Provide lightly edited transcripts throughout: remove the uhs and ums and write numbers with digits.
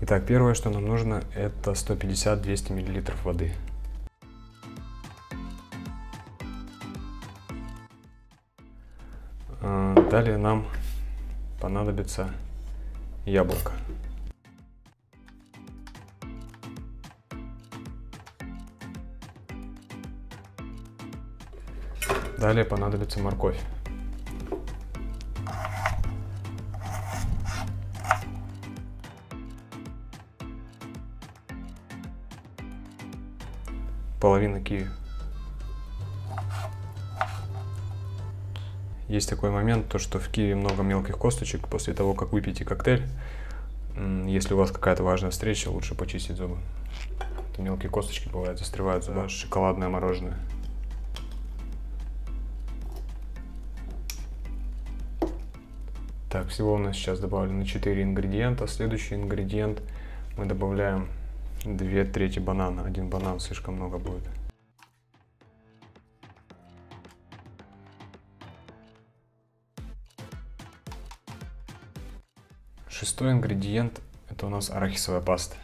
Итак, первое, что нам нужно, это 150-200 мл воды. Далее нам понадобится яблоко. Далее понадобится морковь. Половина киви. Есть такой момент, то что в киви много мелких косточек. После того, как выпьете коктейль, если у вас какая-то важная встреча, лучше почистить зубы. Это мелкие косточки бывают, застревают в шоколадное мороженое. Так, всего у нас сейчас добавлено 4 ингредиента. Следующий ингредиент мы добавляем 2/3 банана. Один банан слишком много будет. Шестой ингредиент — это у нас арахисовая паста.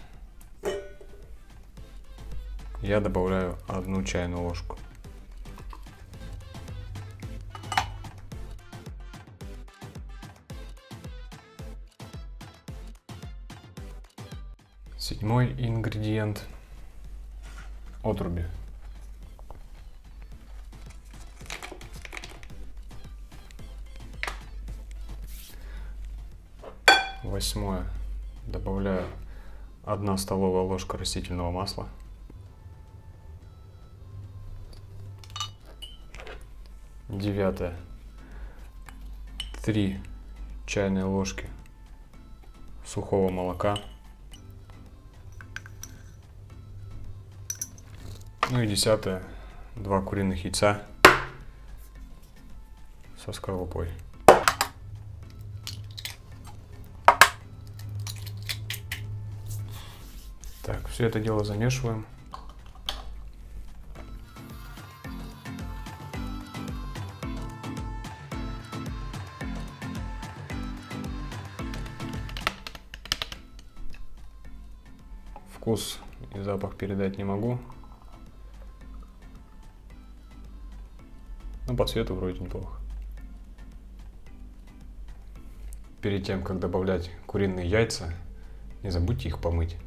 Я добавляю 1 чайную ложку. Седьмой ингредиент — отруби. Восьмое. Добавляю 1 столовая ложка растительного масла. Девятое. 3 чайные ложки сухого молока. Ну и 10. 2 куриных яйца со скорлупой. Так, все это дело замешиваем. Вкус и запах передать не могу. Но по цвету вроде неплохо. Перед тем, как добавлять куриные яйца, не забудьте их помыть.